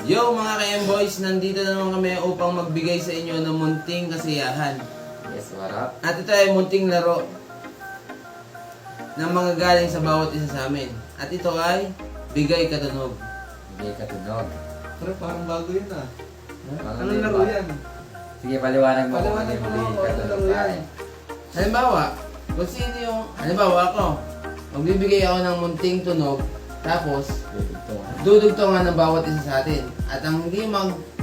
Yo mga ka-M-Boys, nandito na naman kami upang magbigay sa inyo ng munting kasiyahan. Yes, what up? At ito ay munting laro na mga galing sa bawat isa sa amin. At ito ay Bigay Katunog. Bigay Katunog. Pero parang bago yun ah. Parang Anong di laro ba? yan? Sige, paliwanag mo. Paliwanag mo ako, anong laro yan? Halimbawa, kung sino yung... Halimbawa ako, magbibigay ako ng munting tunog, tapos Ito. dudugtungan ng bawat isa sa atin. At ang hindi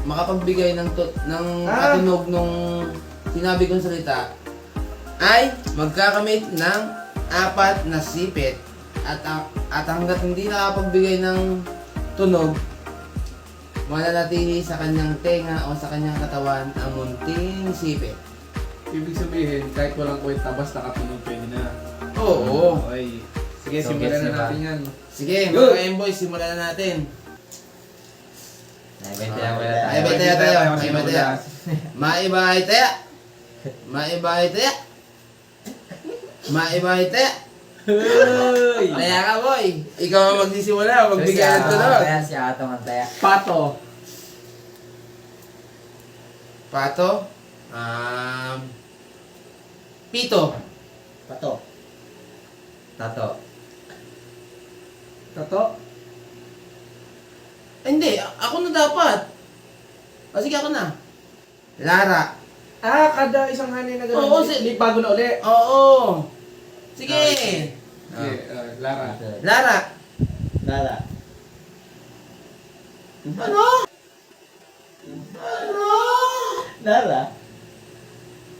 makapagbigay ng katunog nung sinabi kong salita ay magkakamit ng 4 na sipit. At hanggat hindi nakapagbigay ng tunog, mananatili sa kanyang tenga o sa kanyang katawan ang munting sipit. Ibig sabihin, kahit walang kwenta, basta katunog pwede na. Oo. Okay. Sige, So, simulan gets na niyo ba? natin yan. Sige, Go! mga M-Boys, simulan na natin. Naibenta muna tayo. Ay, bete tayo. Ay, bete. Maibahay tayo. Maibahay tayo. Maibahay tayo. Uy! Kaya ka, boy. Ikaw ang magsisimula. Magbigay ng tunog. Kaya si Atong ang taya. Pato. Pato. Pito. Pato. Tato. Tato. Hindi, ako na dapat. O sige, ako na. Lara. Ah, kada isang hanin na gano'n. Oo, Di bago na uli. Oo. Sige. Sige, Lara. Lara. Lala. Ano? Ano? Lala.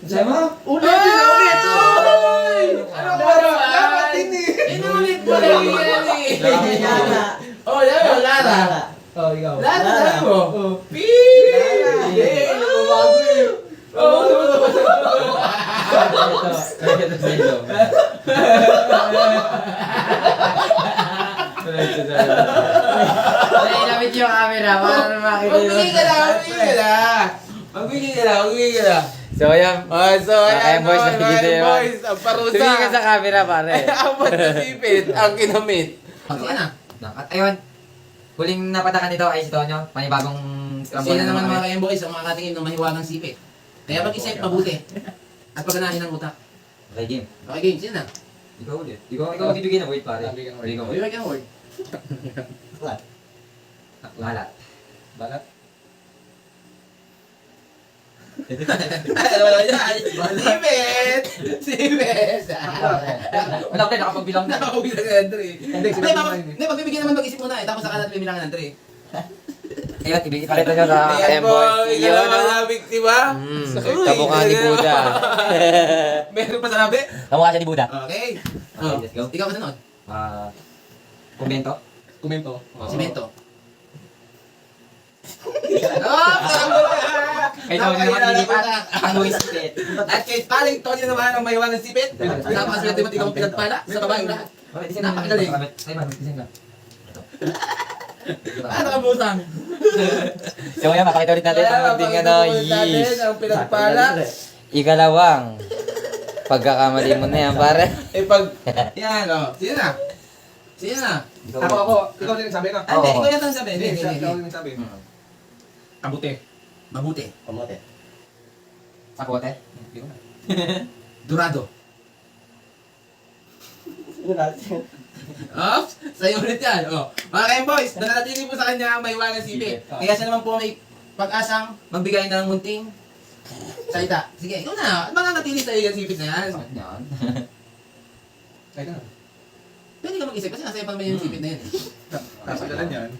Sabi mo? Ulit na ulit! Ay! Ano Ano ba? ba? Dapat din eh. Inulit mo lang yan eh. Lala. Oh, yan, Lara. Oh, ikaw. Lara, Lara. sabi mo. Oh. Pii! Lara. Yeah, lumabago eh. Oh, Ito sa ilo. Nainamit yung camera para makita Magbigay ka na, magbigay ka na. Magbigay ka na, magbigay ka na. So, yan. So, Mga ayan boys, mga nakikita yun. boys, ang parusa. Tumingin ka sa camera, pare. Ay, apat na sipit ang kinamit. Sige na. At ayun, huling napatakan nito ay si Tonyo. Panibagong Sino naman mga ka-M-Boys ang makakatingin ng mahiwagang sipit. Kaya mag-isip mabuti. At pagganahin ng utak. Okay, game. Okay, game. Sino na? Ikaw ulit. Ikaw magbibigay ng wait, pare. Bigyan ng word. Ikaw. Uy, wag yung word. Malat. Balat. Ano yan? Sipit! Sipit! Wala ko nakapagbilang na. Nakauwi na ka ng 3. Hindi, sinabi mo Hindi, pagbibigyan naman mag-isip muna eh. Tapos saka natin bibilangan ng 3. Ayun, ipakita nyo sa Ayan po, M-Boys. ikaw naman na biktima. Uy, Kamukha ni talaga. Buddha. Meron pa sabi? Kamukha siya ni Buddha. Okay. Okay, let's go. Ikaw kasunod. Kumbento. Komento. Simento. Oh, Kay Tony naman nilipat. Ang voice sipit. At kay paling Tony naman ang may iwanang sipit. Napakaswerte mo't ikaw ang pinagpala sa babaeng lahat. Napakagaling. Ay, man, design lang. Ano ka busang? So, ayan, mapakita ulit natin ang ating ano, natin ang pinagpala. Ikalawang pagkakamali mo na yan, pare. Eh pag, yan o. Sino na? Sino na? Ako. Ikaw din nagsabi na. Ah, hindi, Oo. ikaw yata ang sabi. Hindi, Hindi, ikaw hindi. din nagsabi. Hmm. Kabuti. Mabuti. Kamote. Sakote. Durado. Oh, sa'yo ulit yan. Oh. Mga ka-M-Boys, nananatili po sa kanya ang may iwanang sipit. Kaya siya naman po may pag-asang magbigay ng munting salita. Sige, ikaw na. Mananatili sa'yo yung sipit na yan. Sakit niyan. Ay, na. Pwede ka mag-isip kasi nasa iyo pa naman yung sipit na yan. Kasagalan yan.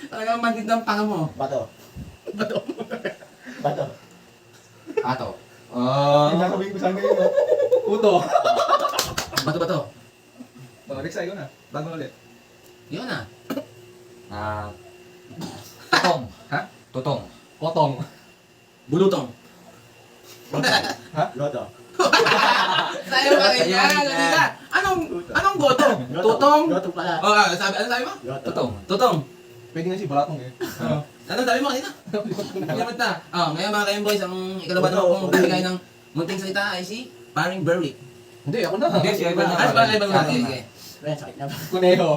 Talagang mandit ng panga mo. Bato. Bato. Bato. Ato. Yung sasabihin ko sana yun. Uto. Bato-bato. Next ikaw na. Bago ulit. Yun na. Tutong. Ha? Tutong. Potong. Bulutong. Ha? Loto. Sa'yo pa rin yan. Halika. Anong goto? Tutong? Loto pala. Oh, ano sabi mo? Tutong. Tutong. Pwede nga si balatong eh. Ano sabi mo kanina? Limit na. Oh, ngayon mga ka-M-Boys, ang ikalaban naman kung magbibigay ng munting salita ay si Paring Berwick. Hindi, ako na. Hindi, si Ivan na. Ah, si Ivan na. Sige. Sakit na. Kuneho.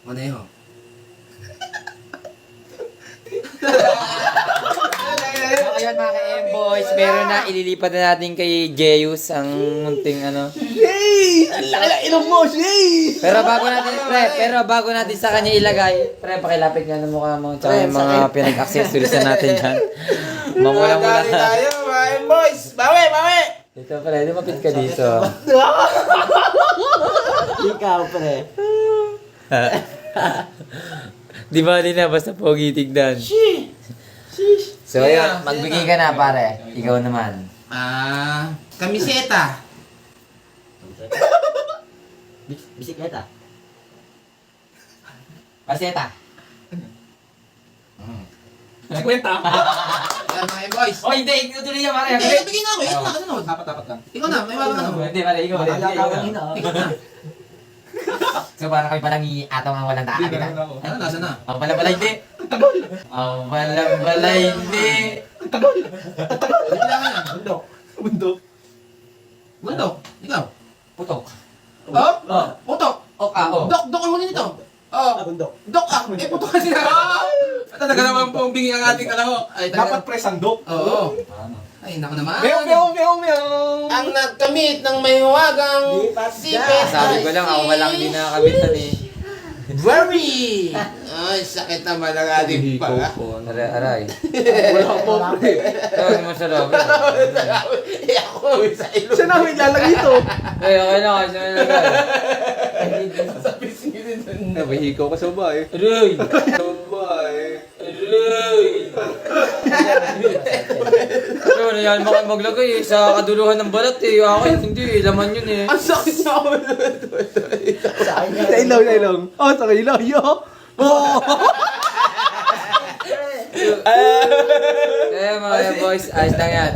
Maneho. yan mga ka-M-Boys, meron na ililipat na natin kay Jeus ang munting ano. Shay! Ang laki ng ilong mo, Shay! Pero bago natin sa kanya ilagay, pre, pakilapit nga ng mukha mo, tsaka yung mga pinag-accessories na natin dyan. Mamula-mula Dali ka. tayo, mga boys. Bawi, bawi. Dito pre, lumapit ka dito. Ikaw, pre. Di ba din na, basta pogi tignan. So ayun, magbigay ka na pare. Ikaw naman. Kamiseta. Bisikleta. Paseta. Kwenta. Yan, mga boys. Oh hindi, itutuloy niya pare. Hindi, bigyan nga ako. Ikaw na, kasunod. Dapat lang. Ikaw na, may wala ka na. Hindi pare, ikaw. Ikaw na. So parang kami parang iatong ang walang daan. Hindi, ako. Ano, nasa na? Ang balay hindi. Ang balay hindi. Kailangan yan. Bundok. Bundok. Bundok. Ikaw. Putok. Oh? Putok. Oh. Dok, dok ang huli nito. Oh. Bundok. Dok ah. Putok kasi na. Talaga naman po ang bingi ang ating kalahok. Ay, Dapat presandok. Oo. Ay, naku naman. Meow. Ang nagkamit ng may huwagang sipit. Sabi ko lang, ako walang hindi nakakabitan eh. Very! Ay, sakit naman ang ating pala. Aray. Wala po. Tawag mo sa loob. Eh, ako sa ilong. Siya namin lalagay ito. Ay, okay lang kasi may lagay. Sa pisngin din. Nabahikaw ka sa bahay. Aray! Bahay. Aray! Ano na yan, baka maglagay eh, sa kaduluhan ng balat eh. Akin, hindi, laman yun eh. Ang sakit niya ako. Sa akin Sa ilaw, sa ilaw. Oh, sa ilaw, yo. Oh. Kaya mga boys, ayos lang yan.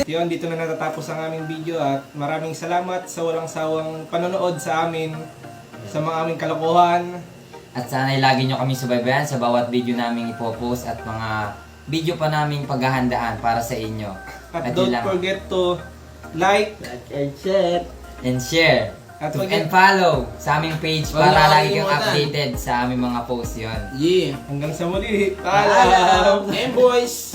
Yun, dito na natatapos ang aming video at maraming salamat sa walang sawang panonood sa amin, sa mga aming kalokohan. At sana'y lagi nyo kami subaybayan sa bawat video namin ipopost at mga video pa naming paghahandaan para sa inyo. At yun don't lang. forget to like, and share. And share. At And follow sa aming page Wag para niyo lagi kang kalimutan. updated sa aming mga posts yun. Yeah. hanggang sa muli. Paalam! And boys.